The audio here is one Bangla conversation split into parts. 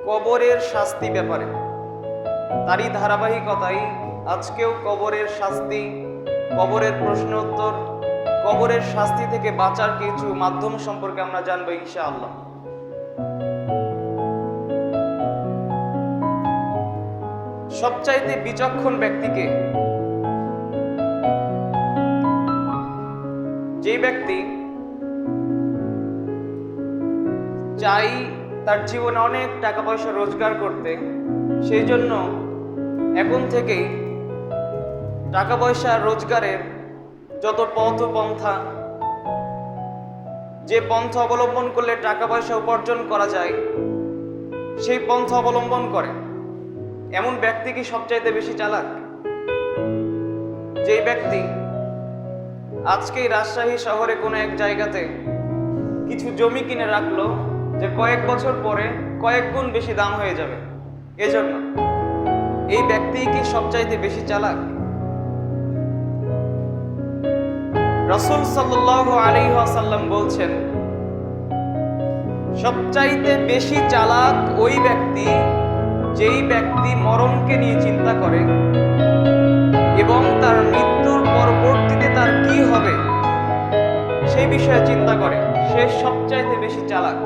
কবরের শাস্তি ব্যাপারে। তারই ধারাবাহিকতায় আজকেও কবরের শাস্তি, কবরের প্রশ্ন উত্তর, কবরের শাস্তি থেকে বাঁচার কিছু মাধ্যম সম্পর্কে আমরা জানবো ইনশাআল্লাহ। সবচাইতে বিচক্ষণ ব্যক্তিকে, যে ব্যক্তি চাই তার জীবনে অনেক টাকা পয়সা রোজগার করতে, সেই জন্য এখন থেকেই টাকা পয়সা রোজগারের যত পথ পন্থা, যে পন্থা অবলম্বন করলে টাকা পয়সা উপার্জন করা যায়, সেই পন্থা অবলম্বন করে। এমন ব্যক্তি কি সবচাইতে বেশি চালাক? যেই ব্যক্তি আজকেই রাজশাহী শহরে কোনো এক জায়গাতে কিছু জমি কিনে রাখলো, যে কয়েক বছর পরে কয়েক গুণ বেশি দাম হয়ে যাবে, এজন্য এই ব্যক্তি কি সবচাইতে বেশি চালাক? রাসূল সাল্লাল্লাহু আলাইহি ওয়াসাল্লাম বলছেন, সবচাইতে বেশি চালাক ওই ব্যক্তি যেই ব্যক্তি মরণকে নিয়ে চিন্তা করে এবং তার মৃত্যুর পরবর্তীতে তার কি হবে সেই বিষয়ে চিন্তা করে, সে সবচাইতে বেশি চালাক।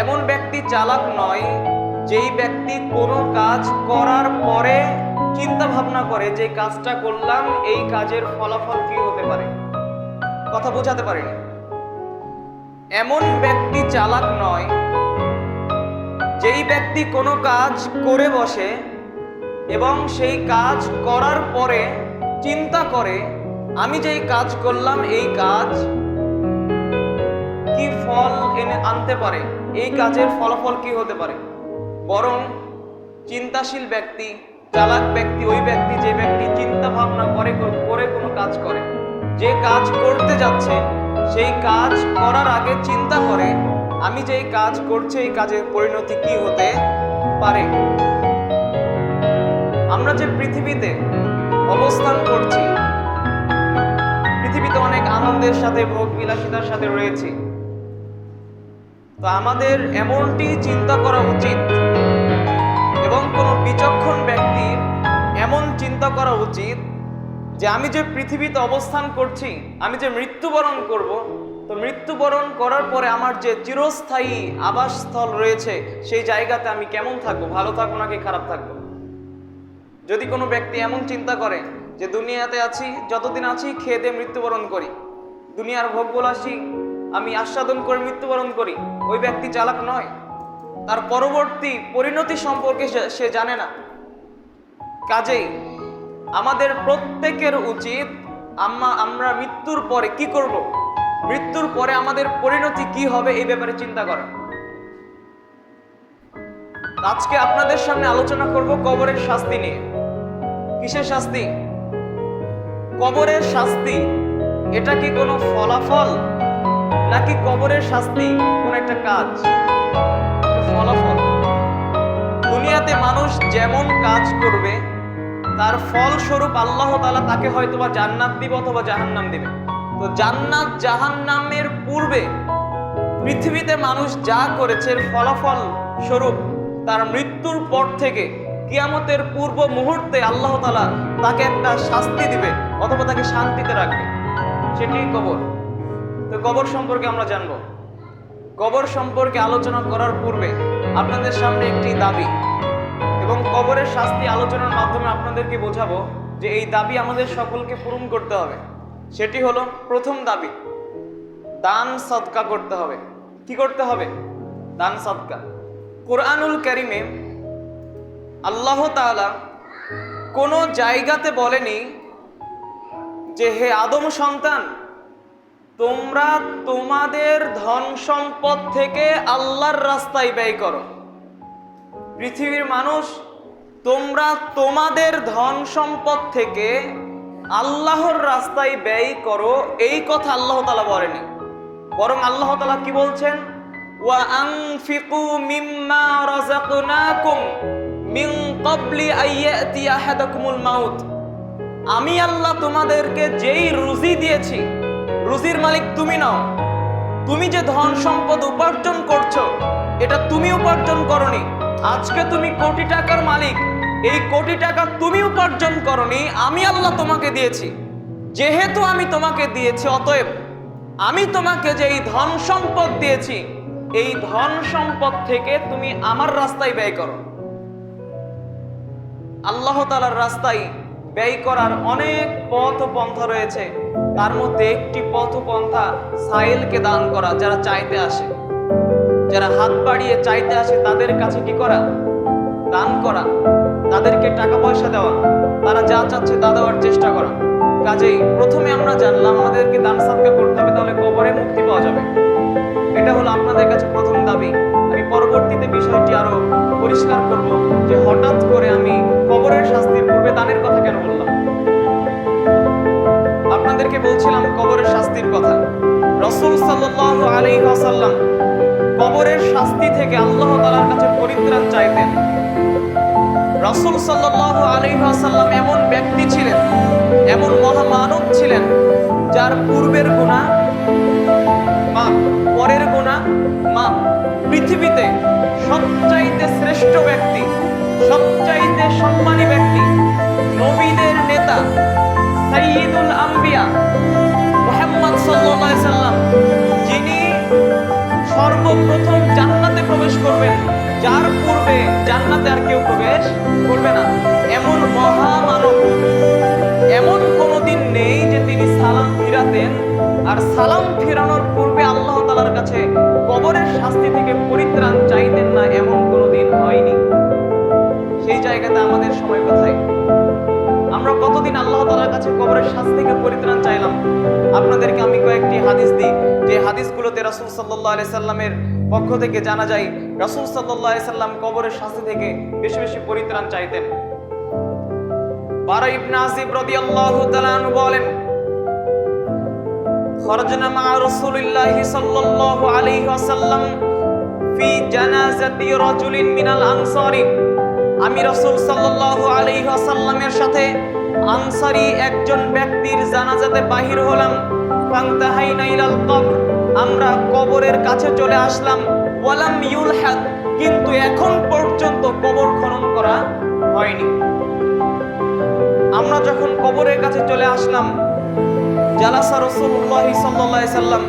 এমন ব্যক্তি চালাক নয় যেই ব্যক্তি কোনো কাজ করার পরে চিন্তা ভাবনা করে যে কাজটা করলাম এই কাজের ফলাফল কি হতে পারে। কথা বোঝাতে পারেনি। এমন ব্যক্তি চালাক নয় যেই ব্যক্তি কোনো কাজ করে বসে এবং সেই কাজ করার পরে চিন্তা করে আমি যেই কাজ করলাম এই কাজ কি ফল এনে আনতে পারে, এই কাজের ফলাফল কি হতে পারে। বরং চিন্তাশীল ব্যক্তি, চালাক ব্যক্তি ওই ব্যক্তি যে ব্যক্তি চিন্তা ভাবনা করে কোনো কাজ করে, যে কাজ করতে যাচ্ছে সেই কাজ করার আগে চিন্তা করে আমি যেই কাজ করছি এই কাজের পরিণতি কি হতে পারে। আমরা যে পৃথিবীতে অবস্থান করছি, পৃথিবীতে অনেক আনন্দের সাথে ভোগ বিলাসিতার সাথে রয়েছি, তো আমাদের এমনটি চিন্তা করা উচিত এবং কোনো বিচক্ষণ ব্যক্তির এমন চিন্তা করা উচিত যে আমি যে পৃথিবীতে অবস্থান করছি, আমি যে মৃত্যুবরণ করব, তো মৃত্যুবরণ করার পরে আমার যে চিরস্থায়ী আবাসস্থল রয়েছে সেই জায়গাতে আমি কেমন থাকবো, ভালো থাকবো নাকি খারাপ থাকবো। যদি কোনো ব্যক্তি এমন চিন্তা করে যে দুনিয়াতে আছি, যতদিন আছি খেয়ে দিয়ে মৃত্যুবরণ করি, দুনিয়ার ভোগবিলাসী আমি আস্বাদন করে মৃত্যুবরণ করি, ওই ব্যক্তি চালাক নয়। তার পরবর্তী পরিণতি সম্পর্কে সে জানে না। কাজেই আমাদের প্রত্যেকের উচিত আমরা মৃত্যুর পরে কি করব, মৃত্যুর পরে আমাদের পরিণতি কি হবে এই ব্যাপারে চিন্তা করা। আজকে আপনাদের সামনে আলোচনা করব কবরের শাস্তি নিয়ে। কিসের শাস্তি? কবরের শাস্তি এটা কি কোনো ফলাফল নাকি কবরের শাস্তি কোন একটা কাজ? ফলাফল। দুনিয়াতে মানুষ যেমন কাজ করবে তার ফলস্বরূপ আল্লাহ তাআলা তাকে হয়তোবা জান্নাত দিবে অথবা জাহান্নাম দিবে। তো জান্নাত জাহান্নামের পূর্বে পৃথিবীতে মানুষ যা করেছে ফলাফল স্বরূপ তার মৃত্যুর পর থেকে কিয়ামতের পূর্ব মুহূর্তে আল্লাহ তাআলা তাকে একটা শাস্তি দিবে অথবা তাকে শান্তিতে রাখবে, সেটি কবর। তো কবর সম্পর্কে আমরা জানবো। কবর সম্পর্কে আলোচনা করার পূর্বে আপনাদের সামনে একটি দাবি এবং কবরের শাস্তি আলোচনার মাধ্যমে আপনাদেরকে বোঝাবো যে এই দাবি আমাদের সকলকে পূরণ করতে হবে। সেটি হলো, প্রথম দাবি, দান সদকা করতে হবে। কি করতে হবে? দান সদকা। কোরআনুল কারীমে আল্লাহ তাআলা কোনো জায়গাতে বলেনি যে হে আদম সন্তান তোমরা তোমাদের ধন সম্পদ থেকে আল্লাহর রাস্তায় ব্যয় করো। পৃথিবীর মানুষ, তোমরা তোমাদের ধন সম্পদ থেকে আল্লাহর রাস্তায় ব্যয় করো, এই কথা আল্লাহ তাআলা বলেনি। বরং আল্লাহ তাআলা কি বলছেন? ওয়া আনফিকু মিম্মা রাযাকনাকুম মিন ক্বাবলি আইয়াতি আহাদাকুমুল মাউত। আমি আল্লাহ তোমাদেরকে যেই রুজি দিয়েছি, রুজির মালিক তুমি নও। তুমি যে ধন সম্পদ উপার্জন করছো এটা তুমি উপার্জন করনি। আজকে তুমি কোটি টাকার মালিক, এই কোটি টাকা তুমি উপার্জন করনি, আমি আল্লাহ তোমাকে দিয়েছি। যেহেতু আমি তোমাকে দিয়েছি, অতএব আমি তোমাকে যে এই ধন সম্পদ দিয়েছি, এই ধন সম্পদ থেকে তুমি আমার রাস্তায় ব্যয় করো। আল্লাহ তাআলার রাস্তায় ব্যয় করার অনেক পথ ও পন্থা রয়েছে। তার মধ্যে একটি পথ ও পন্থা সাইলকে দান করা। যারা চাইতে আসে, যারা হাত বাড়িয়ে চাইতে আসে, তাদের কাছে কি করা? দান করা, তাদেরকে টাকা পয়সা দেওয়া, তারা যা চাচ্ছে তা দেওয়ার চেষ্টা করা। কাজেই প্রথমে আমরা জানলাম আমাদেরকে দান সাদকা করতে হবে, তাহলে কবরে মুক্তি পাওয়া যাবে। এটা হলো আপনাদের কাছে প্রথম দাবি। আমি পরবর্তীতে বিষয়টি আরো পরিষ্কার করব যে হঠাৎ করে আমি কবরের শাস্তির পূর্বে দানের কথা কেন বললাম। আপনাদেরকে বলছিলাম কবরের শাস্তির কথা। রাসূল সাল্লাল্লাহু আলাইহি ওয়াসাল্লাম কবরের শাস্তি থেকে আল্লাহ তাআলার কাছে পরিত্রাণ চাইতেন। রাসূল সাল্লাল্লাহু আলাইহি ওয়াসাল্লাম এমন ব্যক্তি ছিলেন, এমন মহামানব ছিলেন, যার পূর্বের গুনাহ মাফ, পরের গুনাহ মাফ। পৃথিবীতে সবচাইতে শ্রেষ্ঠ ব্যক্তি, সবচাইতে সম্মানী ব্যক্তি, নবীদের নেতা, সাইয়্যিদুল আম্বিয়া মুহাম্মদ সাল্লাল্লাহু আলাইহি সাল্লাম, যিনি সর্বপ্রথম জান্নাতে প্রবেশ করবেন, যার পূর্বে জান্নাতে আর কেউ প্রবেশ করবে না, এমন মহামানব এমন কোনোদিন নেই যে তিনি সালাম ফিরাতেন আর সালাম ফিরানোর পূর্বে আল্লাহ তাআলার কাছে কবরের শাস্তি থেকে পরিত্রাণ চাইতেন না, এমন কোনোদিন হয়নি। সেই জায়গাতে আমাদের সময় কোথায়? আমরা কতদিন আল্লাহ তাআলার কাছে কবরের শাস্তি থেকে পরিত্রাণ চাইলাম? আপনাদেরকে আমি কয়েকটি হাদিস দিই, যে হাদিসগুলোতে রাসূল সাল্লাল্লাহু আলাইহি সাল্লামের পক্ষ থেকে জানা যায় রাসূল সাল্লাল্লাহু আলাইহি সাল্লাম কবরের শাস্তি থেকে বেশি বেশি পরিত্রাণ চাইতেন। বারা ইবনে আযিব রাদিয়াল্লাহু তাআলা আনহু বলেন, খরজনা মা রাসূলিল্লাহি সাল্লাল্লাহু আলাইহি ওয়াসাল্লাম ফি জানাজাতি রাজুলিন মিনাল আনসারি। আমি রাসূল সাল্লাল্লাহু আলাইহি ওয়াসাল্লামের সাথে আনসারী একজন ব্যক্তির জানাজাতে বাহির হলাম। ফান্তাহাইনা ইলাল কবর, আমরা কবরের কাছে চলে আসলাম। ওয়ালাম ইউলহাদ, কিন্তু এখন পর্যন্ত কবর খনন করা হয়নি। আমরা যখন কবরের কাছে চলে আসলাম, জালাসা রাসূলুল্লাহ সাল্লাল্লাহু আলাইহি সাল্লাম,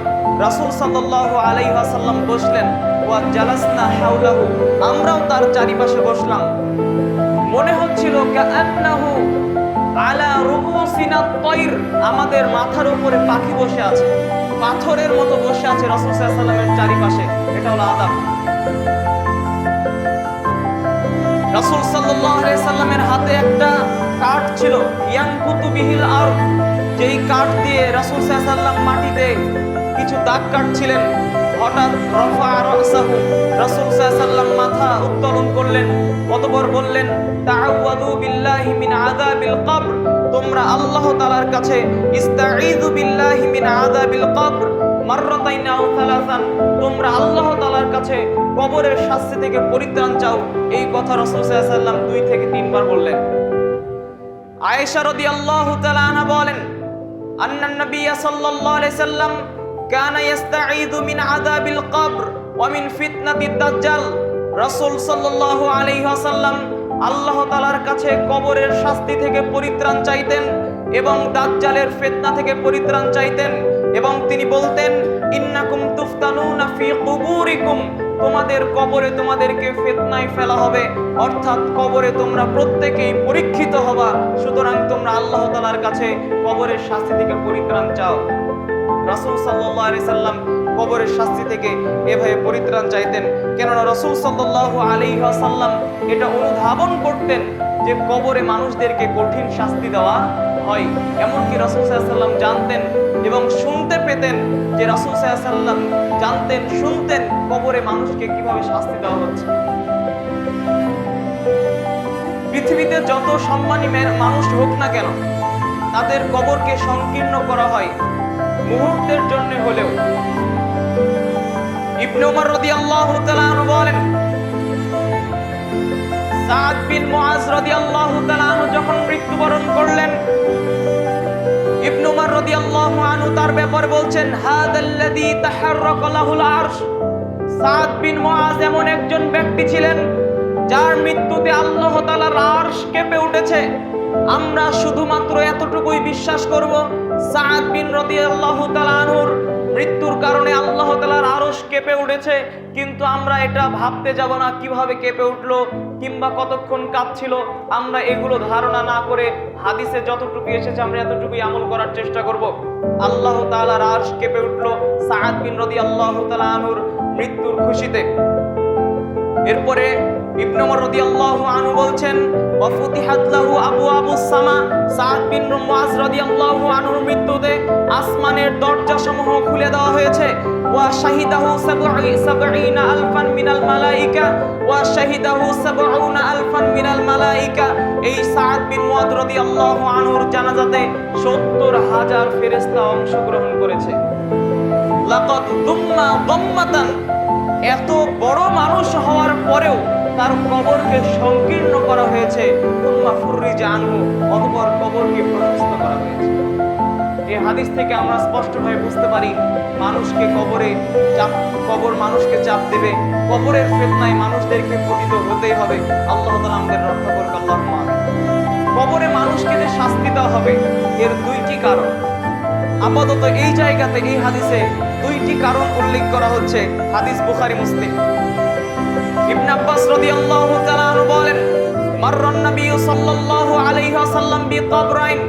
রাসূল সাল্লাল্লাহু আলাইহি ওয়াসাল্লাম বসলেন। ওয়া জালাসনা হাওলাহু, আমরাও তার চারিপাশে বসলাম। মনে হচ্ছিল কাআন্নাহু আলা রুউসিনা তায়র, আমাদের মাথার উপরে পাখি বসে আছে, পাথরের মতো বসে আছে রাসূল সাল্লাল্লাহু আলাইহি ওয়াসাল্লামের চারিপাশে। এটা হলো আদব। রাসূল সাল্লাল্লাহু আলাইহি সাল্লামের হাতে একটা কাঠ ছিল, ইয়ানকুতু বিহিল আরদ, যেই কাঠ দিয়ে রাসূল সাল্লাল্লাহু আলাইহি ওয়াসাল্লাম মাটিতে কিছু দাগ কাটছিলেন। হঠাৎ রাফা রাসাহু, রাসূল সাল্লাল্লাহু আলাইহি ওয়াসাল্লাম মাথা উত্তোলন করলেন, অতঃপর বললেন, তাআওয়াযু বিল্লাহি মিন আযাবিল কবর, তোমরা আল্লাহ তাআলার কাছে ইস্তাঈযু বিল্লাহি মিন আযাবিল কবর মাররাতাইন আও সালাসান, তোমরা আল্লাহ তাআলার কাছে কবরের শাস্তি থেকে পরিত্রাণ চাও। এই কথা রাসূল সাল্লাল্লাহু আলাইহি ওয়াসাল্লাম 2 থেকে 3 বার বললেন। আয়েশা রাদিয়াল্লাহু তাআলা আনহা বলেন, আন্নান নবী সাল্লাল্লাহু আলাইহি সাল্লাম কানা ইস্তাঈযু মিন আযাবিল কবর ওয়া মিন ফিতনাতিদ দাজ্জাল। রাসূল সাল্লাল্লাহু আলাইহি ওয়াসাল্লাম আল্লাহ তাআলার কাছে কবরের শাস্তি থেকে পরিত্রাণ চাইতেন এবং দাজ্জালের ফিতনা থেকে পরিত্রাণ চাইতেন, এবং তিনি বলতেন, ইন্নাকুম তুফতানুনা ফি কুবুরিকুম, তোমাদের কবরে তোমাদেরকে ফিতনায় ফেলা হবে, অর্থাৎ কবরে তোমরা প্রত্যেকেই পরীক্ষিত হবা, সুতরাং তোমরা আল্লাহ তাআলার কাছে কবরের শাস্তি থেকে পরিত্রাণ চাও। রাসূল সাল্লাল্লাহু আলাইহি সাল্লাম কবরের শাস্তি থেকে এভাবে পরিত্রাণ চাইতেন, কেননা রাসূল সাল্লাল্লাহু আলাইহি ওয়াসাল্লাম এটা অনুধাবন করতেন যে কবরে মানুষদেরকে কঠিন শাস্তি দেওয়া হয়। এমনকি রাসূল সাল্লাল্লাহু আলাইহি ওয়াসাল্লাম জানতেন এবং শুনতে পেতেন যে রাসূল সাল্লাল্লাহু আলাইহি ওয়াসাল্লাম জানতেন, শুনতেন কবরে মানুষকে কিভাবে শাস্তি দেওয়া হচ্ছে। পৃথিবীতে যত সম্মানী মানুষ হোক না কেন, তাদের কবরকে সংকীর্ণ করা হয় মুহূর্তের জন্য হলেও। ইবনে উমর রাদিয়াল্লাহু তাআলা আনহু বলেন, সাদ বিন মুআজ রাদিয়াল্লাহু তাআলা আনহু যখন মৃত্যুবরণ করলেন, ইবনে উমর রাদিয়াল্লাহু আনহু তার ব্যাপারে বলছেন, হাদাল্লাযী তাহাররাকা লাহুল আরশ, সাদ বিন মুআজ এমন একজন ব্যক্তি ছিলেন যার মৃত্যুতে আল্লাহ তাআলার আরশ কেঁপে উঠেছে। আমরা শুধুমাত্র এতটুকুই বিশ্বাস করব, সাদ বিন রাদিয়াল্লাহু তাআলা আনহুর মৃত্যুর কারণে আল্লাহ তাআলার আরশ কেঁপে উঠেছে, কিন্তু আমরা এটা ভাবতে যাব না কিভাবে কেঁপে উঠলো কিংবা কতক্ষণ কাঁপছিল। আমরা এগুলো ধারণা না করে হাদিসে যতটুকু এসেছে আমরা এতটুকুই আমল করার চেষ্টা করব। আল্লাহ তাআলার আরশ কেঁপে উঠলো সাদ বিন রাদিয়াল্লাহু তাআলা আনহুর মৃত্যুর খুশিতে। এরপরে ইবনে ওমর রাদিয়াল্লাহু আনহু বলছেন, ওয়া ফুতিহাত লাহু আবওয়াবুস সামা, সাদ বিন মুআজ রাদিয়াল্লাহু আনহুর মৃত্যুতে আসমানের দরজাসমূহ খুলে দেওয়া হয়েছে। ওয়া শাহিদাহু সাবঈনা আলফান মিনাল মালাইকা, ওয়া শাহিদাহু সাবঈনা আলফান মিনাল মালাইকা। এই সাদ বিন মুআজ রাদিয়াল্লাহু আনহুর জানাজাতে ৭০,০০০ ফেরেশতা অংশগ্রহণ করেছে। লাকাদ দুম্মা দাম্মাতান, এত বড় মানুষ হওয়ার পরেও তার কবরকে সংকীর্ণ করা হয়েছে। তুম্মা ফুররিজা আনহু, অতঃপর কবরকে প্রশস্ত করা হয়েছে। এই হাদিস থেকে আমরা স্পষ্টভাবে বুঝতে পারি মানুষকে কবর মানুষকে চাপ দেবে, কবরের ফিতনায় মানুষদেরকে পতিত হতেই হবে। আল্লাহ তাআলা আমাদের রক্ষা করুক, আল্লাহুম্মা আমিন। কবরে মানুষকে যে শাস্তি দেওয়া হবে এর দুইটি কারণ আপাতত এই জায়গাতে এই হাদিসে দুইটি কারণ উল্লেখ করা হচ্ছে। হাদিস বুখারী মুসলিম। ইবনে আব্বাস রাদিয়াল্লাহু তাআলা আনহু বলেন, মাররান নবী সাল্লাল্লাহু আলাইহি ওয়াসাল্লাম বিকবরাইন,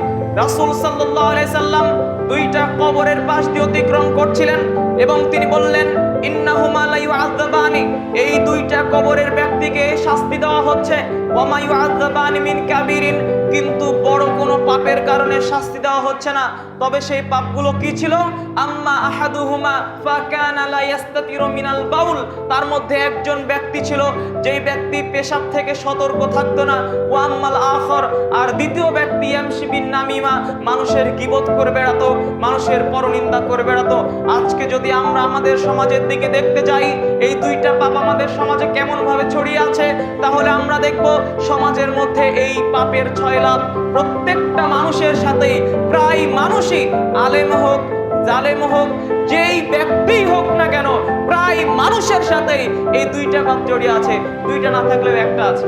রাসূল সাল্লাল্লাহু আলাইহি সাল্লাম দুইটা কবরের পাশ দিয়ে অতিক্রম করছিলেন এবং তিনি বললেন, ইন্নাহুমা লা ইউআযাবানি, এই দুইটা কবরের ব্যক্তিকে শাস্তি দেওয়া হচ্ছে। ওয়া মা ইউআযাবানি মিন কাবীরিন, কিন্তু বড় কোনো পাপের কারণে শাস্তি দেওয়া হচ্ছে না। তবে সেই পাপগুলো কি ছিল? আম্মা আহাদুহুমা ফাকানা লা ইস্তাতিরু মিনাল বাউল, তার মধ্যে একজন ব্যক্তি ছিল যেই ব্যক্তি পেশাব থেকে সতর্ক থাকতো না। ওয়া আম্মাল আখর, আর দ্বিতীয় ব্যক্তি ইয়ামশি বিন নামিমা, মানুষের গীবত করে বেড়াতো, মানুষের পরনিন্দা করে বেড়াতো। আজকে যদি আমরা আমাদের সমাজের দিকে দেখতে যাই এই দুইটা পাপ আমাদের সমাজে কেমন ভাবে ছড়িয়ে আছে, তাহলে আমরা দেখব সমাজের মধ্যে এই পাপের ছয়লাভ প্রত্যেকটা মানুষের সাথেই, প্রায় মানুষই, আলেম হোক জালেম হোক, যেই ব্যক্তি হোক না কেন, প্রায় মানুষের সাথেই এই দুইটা পাপ জড়িয়ে আছে। দুইটা না থাকলেও একটা আছে।